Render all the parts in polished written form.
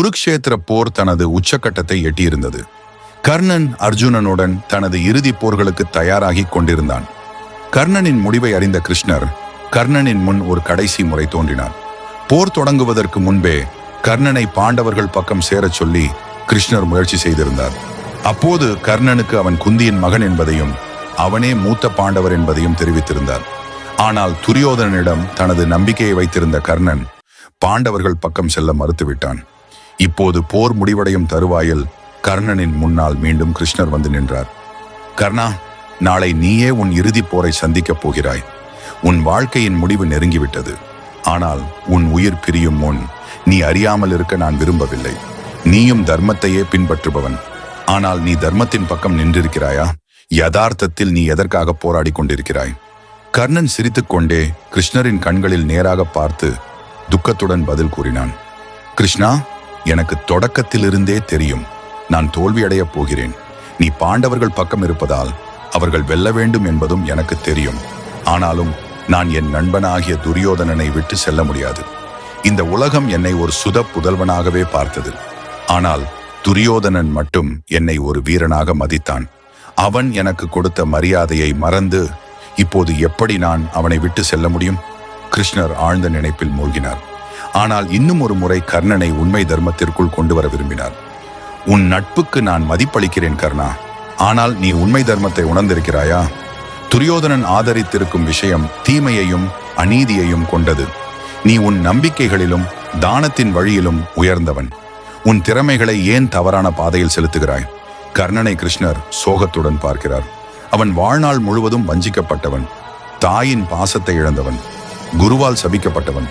குருக்ஷேத்திர போர் தனது உச்சக்கட்டத்தை எட்டியிருந்தது. கர்ணன் அர்ஜுனனுடன் தனது இறுதிப் போர்களுக்கு தயாராகி கொண்டிருந்தான். கர்ணனின் முடிவை அறிந்த கிருஷ்ணர் கர்ணனின் முன் ஒரு கடைசி முறை தோன்றினார். போர் தொடங்குவதற்கு முன்பே கர்ணனை பாண்டவர்கள் பக்கம் சேரச் சொல்லி கிருஷ்ணர் முயற்சி செய்திருந்தார். அப்போது கர்ணனுக்கு அவன் குந்தியின் மகன் என்பதையும் அவனே மூத்த பாண்டவர் என்பதையும் தெரிவித்திருந்தார். ஆனால் துரியோதனனிடம் தனது நம்பிக்கையை வைத்திருந்த கர்ணன் பாண்டவர்கள் பக்கம் செல்ல மறுத்துவிட்டான். இப்போது போர் முடிவடையும் தருவாயில் கர்ணனின் முன்னால் மீண்டும் கிருஷ்ணர் வந்து நின்றார். கர்ணா, நாளை நீயே உன் இறுதிப் போரை சந்திக்கப் போகிறாய். உன் வாழ்க்கையின் முடிவு நெருங்கிவிட்டது. ஆனால் உன் உயிர் பிரியும் முன் நீ அறியாமல் இருக்க நான் விரும்பவில்லை. நீயும் தர்மத்தையே பின்பற்றுபவன். ஆனால் நீ தர்மத்தின் பக்கம் நின்றிருக்கிறாயா? யதார்த்தத்தில் நீ எதற்காக போராடி கொண்டிருக்கிறாய்? கர்ணன் சிரித்துக்கொண்டே கிருஷ்ணரின் கண்களில் நேராக பார்த்து துக்கத்துடன் பதில் கூறினான். கிருஷ்ணா, எனக்கு தொடக்கத்திலிருந்தே தெரியும் நான் தோல்வியடையப் போகிறேன். நீ பாண்டவர்கள் பக்கம் இருப்பதால் அவர்கள் வெல்ல வேண்டும் என்பதும் எனக்கு தெரியும். ஆனாலும் நான் என் நண்பனாகிய துரியோதனனை விட்டு செல்ல முடியாது. இந்த உலகம் என்னை ஒரு சுத புதல்வனாகவே பார்த்தது. ஆனால் துரியோதனன் மட்டும் என்னை ஒரு வீரனாக மதித்தான். அவன் எனக்கு கொடுத்த மரியாதையை மறந்து இப்போது எப்படி நான் அவனை விட்டு செல்ல முடியும்? கிருஷ்ணர் ஆழ்ந்த நினைப்பில் மூழ்கினார். ஆனால் இன்னும் ஒரு முறை கர்ணனை உண்மை தர்மத்திற்குள் கொண்டு வர விரும்பினார். உன் நட்புக்கு நான் மதிப்பளிக்கிறேன் கர்ணா. ஆனால் நீ உண்மை தர்மத்தை உணர்ந்திருக்கிறாயா? துரியோதனன் ஆதரித்திருக்கும் விஷயம் தீமையையும் அநீதியையும் கொண்டது. நீ உன் நம்பிக்கைகளிலும் தானத்தின் வழியிலும் உயர்ந்தவன். உன் திறமைகளை ஏன் தவறான பாதையில் செலுத்துகிறாய்? கர்ணனை கிருஷ்ணர் சோகத்துடன் பார்க்கிறார். அவன் வாழ்நாள் முழுவதும் வஞ்சிக்கப்பட்டவன், தாயின் பாசத்தை இழந்தவன், குருவால் சபிக்கப்பட்டவன்,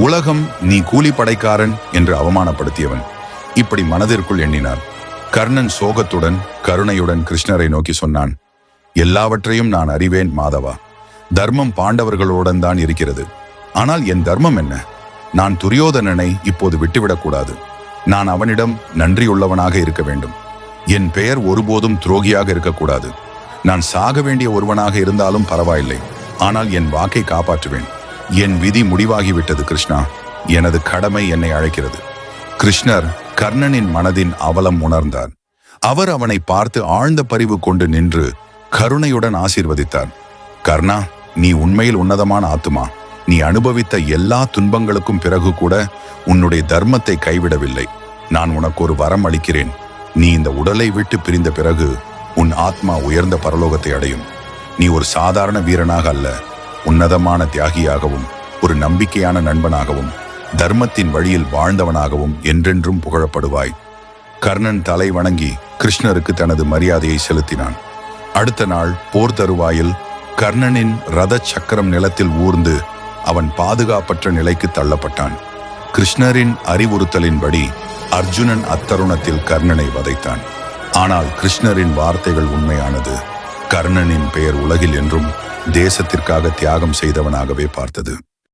உலகம் நீ கூலிப்படைக்காரன் என்று அவமானப்படுத்தியவன். இப்படி மனதிற்குள் எண்ணினார். கர்ணன் சோகத்துடன் கருணையுடன் கிருஷ்ணரை நோக்கி சொன்னான். எல்லாவற்றையும் நான் அறிவேன் மாதவா. தர்மம் பாண்டவர்களுடன் தான் இருக்கிறது. ஆனால் என் தர்மம் என்ன? நான் துரியோதனனை இப்போது விட்டுவிடக்கூடாது. நான் அவனிடம் நன்றியுள்ளவனாக இருக்க வேண்டும். என் பெயர் ஒருபோதும் துரோகியாக இருக்கக்கூடாது. நான் சாக வேண்டிய ஒருவனாக இருந்தாலும் பரவாயில்லை. ஆனால் என் வாக்கை காப்பாற்றுவேன். என் விதி முடிவாகிவிட்டது கிருஷ்ணா. எனது கடமை என்னை அழைக்கிறது. கிருஷ்ணர் கர்ணனின் மனதின் அவலம் உணர்ந்தார். அவர் அவனை பார்த்து ஆழ்ந்த பரிவு கொண்டு நின்று கருணையுடன் ஆசீர்வதித்தார். கர்ணா, நீ உண்மையில் உன்னதமான ஆத்துமா. நீ அனுபவித்த எல்லா துன்பங்களுக்கும் பிறகு கூட உன்னுடைய தர்மத்தை கைவிடவில்லை. நான் உனக்கு ஒரு வரம் அளிக்கிறேன். நீ இந்த உடலை விட்டு பிரிந்த பிறகு உன் ஆத்மா உயர்ந்த பரலோகத்தை அடையும். நீ ஒரு சாதாரண வீரனாக அல்ல, உன்னதமான தியாகியாகவும் ஒரு நம்பிக்கையான நண்பனாகவும் தர்மத்தின் வழியில் வாழ்ந்தவனாகவும் என்றென்றும் புகழப்படுவாய். கர்ணன் தலை வணங்கி கிருஷ்ணருக்கு தனது மரியாதையை செலுத்தினான். அடுத்த நாள் போர் தருவாயில் கர்ணனின் ரத சக்கரம் நிலத்தில் ஊர்ந்து அவன் பாதுகாப்பற்ற நிலைக்கு தள்ளப்பட்டான். கிருஷ்ணரின் அறிவுறுத்தலின்படி அர்ஜுனன் அத்தருணத்தில் கர்ணனை வதைத்தான். ஆனால் கிருஷ்ணரின் வார்த்தைகள் உண்மையானது. கர்ணனின் பெயர் உலகில் என்றும் தேசத்திற்காக தியாகம் செய்தவனாகவே பார்த்தது.